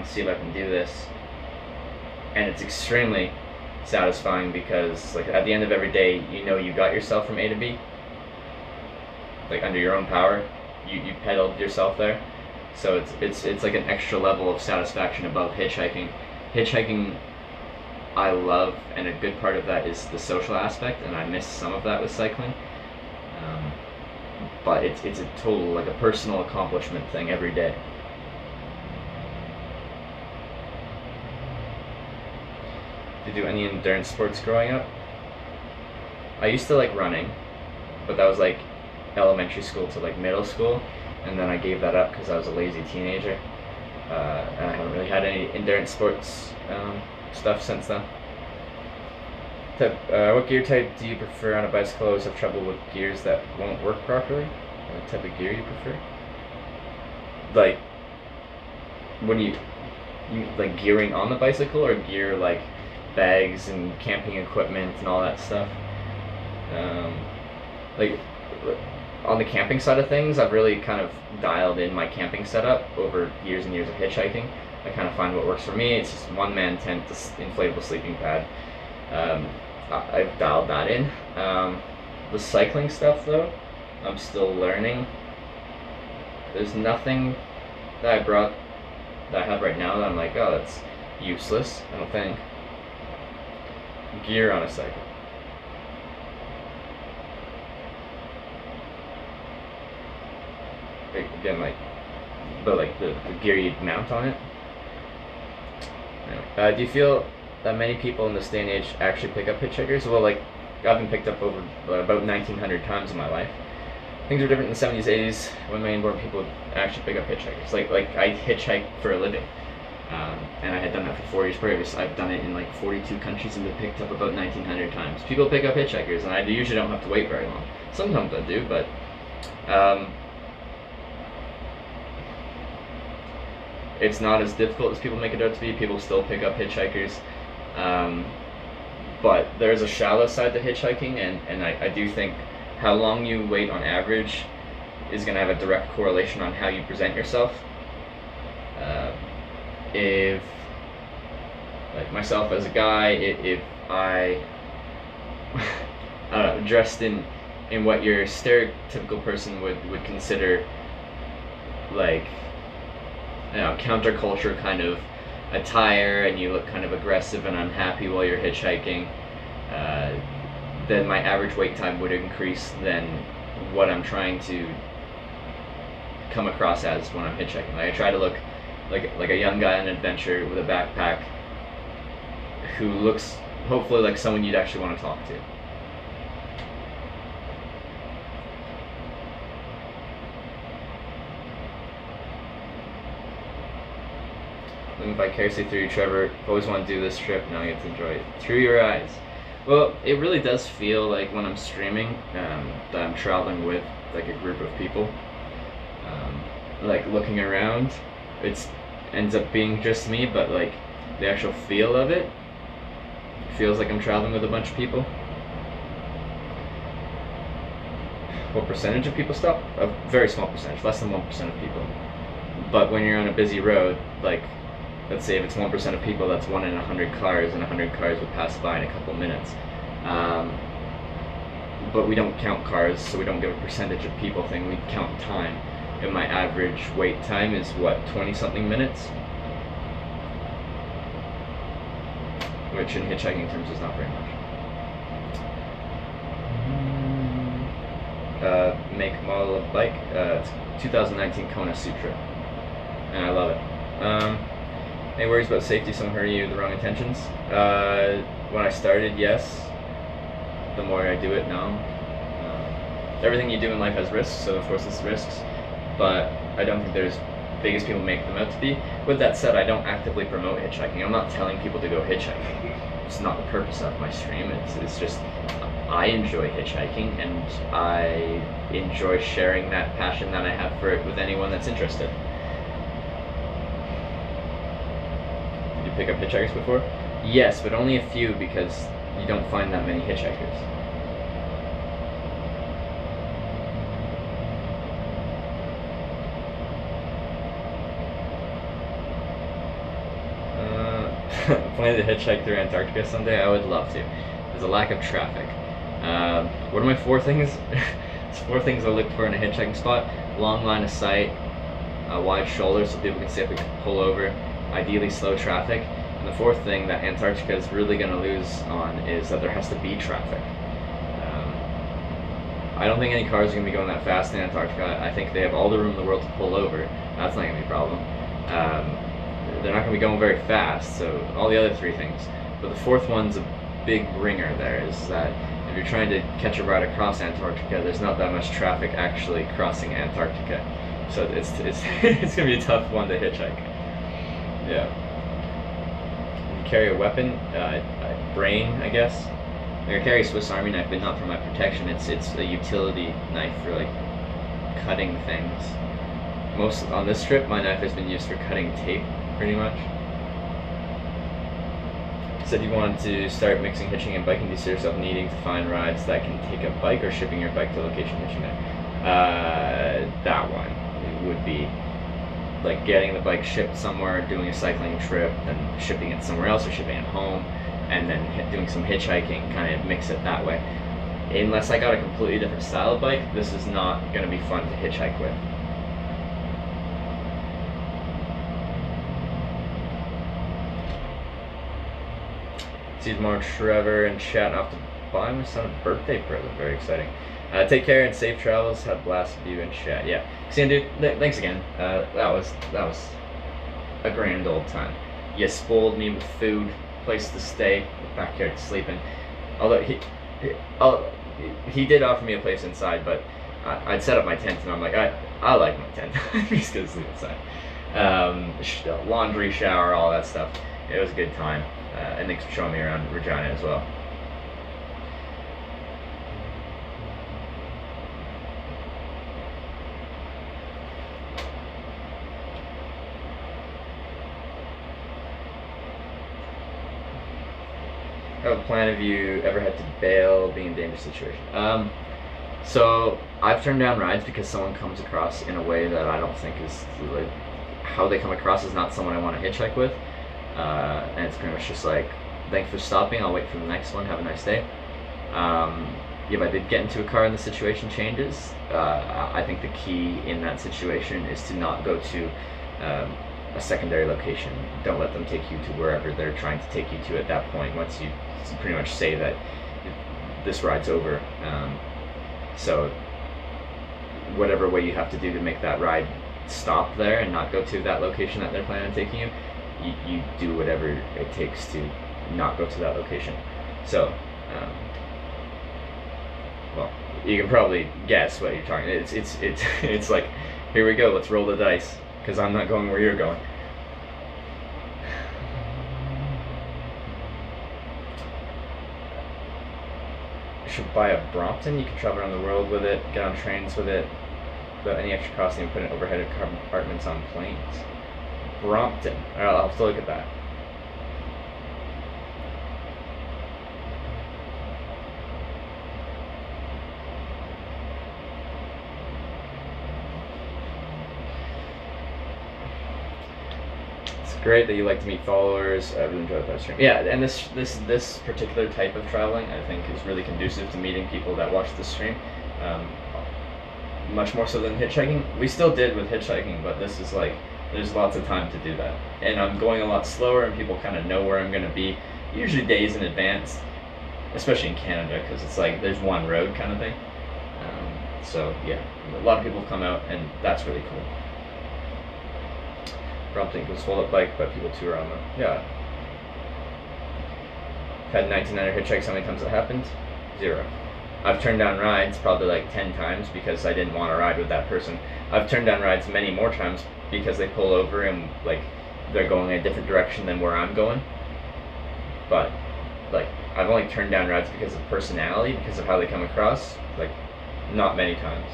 around, see if I can do this. And it's extremely satisfying because, like, at the end of every day, you know you got yourself from A to B, like under your own power. You pedaled yourself there, so it's like an extra level of satisfaction above hitchhiking. Hitchhiking, I love, and a good part of that is the social aspect, and I miss some of that with cycling. But it's a total, like, a personal accomplishment thing every day. Did you do any endurance sports growing up? I used to like running, but that was like elementary school to like middle school, and then I gave that up because I was a lazy teenager, and I haven't really had any endurance sports stuff since then. What gear type do you prefer on a bicycle? I always have trouble with gears that won't work properly. What type of gear you prefer? Like, when you like gearing on the bicycle, or gear like bags and camping equipment and all that stuff? Like, on the camping side of things, I've really kind of dialed in my camping setup over years and years of hitchhiking. I kind of find what works for me. It's just one-man tent, this inflatable sleeping pad. I've dialed that in. The cycling stuff, though, I'm still learning. There's nothing that I brought that I have right now that I'm like, oh, that's useless, I don't think. Gear on a cycle. Again, like, but like the gear you'd mount on it. Anyway, do you feel that many people in this day and age actually pick up hitchhikers? Well, like, I've been picked up over about 1,900 times in my life. Things were different in the 70s, 80s, when many more people would actually pick up hitchhikers. Like I hitchhike for a living, and I had done that for 4 years previous. I've done it in like 42 countries and been picked up about 1,900 times. People pick up hitchhikers, and I usually don't have to wait very long. Sometimes I do, but it's not as difficult as people make it out to be. People still pick up hitchhikers. But there's a shallow side to hitchhiking, and I do think how long you wait on average is going to have a direct correlation on how you present yourself. If, like myself as a guy, if I dressed in what your stereotypical person would consider, like, you know, counterculture kind of attire, and you look kind of aggressive and unhappy while you're hitchhiking, then my average wait time would increase than what I'm trying to come across as when I'm hitchhiking. Like, I try to look like a young guy on an adventure with a backpack who looks hopefully like someone you'd actually want to talk to. Living vicariously through you, Trevor. I've always wanted to do this trip, now I get to enjoy it through your eyes. Well, it really does feel like when I'm streaming that I'm traveling with like a group of people. Like, looking around, it ends up being just me, but like the actual feel of it feels like I'm traveling with a bunch of people. What percentage of people stop? A very small percentage, less than 1% of people. But when you're on a busy road, like, let's say if it's 1% of people, that's 1 in 100 cars, and 100 cars would pass by in a couple minutes. But we don't count cars, so we don't give a percentage of people thing, we count time. And my average wait time is, what, 20-something minutes? Which in hitchhiking terms is not very much. Make, model of bike, it's 2019 Kona Sutra, and I love it. Any worries about safety, someone hurting you with the wrong intentions? When I started, yes. The more I do it now. Everything you do in life has risks, so of course it's risks, but I don't think they're as big as people make them out to be. With that said, I don't actively promote hitchhiking. I'm not telling people to go hitchhiking. It's not the purpose of my stream. It's just I enjoy hitchhiking, and I enjoy sharing that passion that I have for it with anyone that's interested. Did you pick up hitchhikers before? Yes, but only a few, because you don't find that many hitchhikers. planning to hitchhike through Antarctica someday. I would love to. There's a lack of traffic. What are my 4 things? It's 4 things I look for in a hitchhiking spot: long line of sight, wide shoulders so people can see if we can pull over, ideally slow traffic, and the 4th thing that Antarctica is really going to lose on is that there has to be traffic. I don't think any cars are going to be going that fast in Antarctica. I think they have all the room in the world to pull over. That's not going to be a problem. They're not going to be going very fast, so all the other 3 things. But the 4th one's a big ringer there, is that if you're trying to catch a ride across Antarctica, there's not that much traffic actually crossing Antarctica. So it's it's going to be a tough one to hitchhike. Yeah. You carry a weapon, a brain, I guess. I carry a Swiss Army knife, but not for my protection. It's a utility knife for like cutting things. Most on this trip, my knife has been used for cutting tape, pretty much. Said you wanted to start mixing hitching and biking. Do you see yourself needing to find rides that can take a bike, or shipping your bike to location hitching there? That one would be like getting the bike shipped somewhere, doing a cycling trip, then shipping it somewhere else, or shipping it home, and then doing some hitchhiking, kind of mix it that way. Unless I got a completely different style of bike, this is not going to be fun to hitchhike with. See you tomorrow, Trevor, and chat off to buy my son a birthday present. Very exciting. Take care and safe travels. Have a blast with you and chat. Yeah, Sam, dude, thanks again. That was a grand old time. You spoiled me with food, place to stay, backyard to sleep in. Although he did offer me a place inside, but I'd set up my tent, and I'm like, I like my tent. I'm just gonna sleep inside. Laundry, shower, all that stuff. It was a good time. And thanks for showing me around Regina as well. I have a plan. Have you ever had to bail being in a dangerous situation? So I've turned down rides because someone comes across in a way that I don't think is like how they come across is not someone I want to hitchhike with. And it's pretty much just like, thanks for stopping, I'll wait for the next one, have a nice day. If I did get into a car and the situation changes, I think the key in that situation is to not go to a secondary location. Don't let them take you to wherever they're trying to take you to at that point, once you pretty much say that this ride's over. So whatever way you have to do to make that ride stop there and not go to that location that they're planning on taking you, you do whatever it takes to not go to that location. So, well, you can probably guess what you're talking. It's like, here we go, let's roll the dice, because I'm not going where you're going. You should buy a Brompton. You can travel around the world with it, get on trains with it, without any extra cost, and put in overhead compartments on planes. Brompton. Alright, I'll have to look at that. It's great that you like to meet followers. I really enjoy that stream. Yeah, and this particular type of traveling, I think, is really conducive to meeting people that watch the stream. Much more so than hitchhiking. We still did with hitchhiking, but this is like, there's lots of time to do that. And I'm going a lot slower, and people kind of know where I'm going to be, usually days in advance, especially in Canada, because it's like there's one road kind of thing. So yeah, a lot of people come out, and that's really cool. Prompting goes hold up bike, but people tour on them. Yeah. I've had 19-er hitchhikes. How many times that happened? 0. I've turned down rides probably like 10 times because I didn't want to ride with that person. I've turned down rides many more times because they pull over and like they're going a different direction than where I'm going. But like, I've only turned down rides because of personality, because of how they come across, like not many times.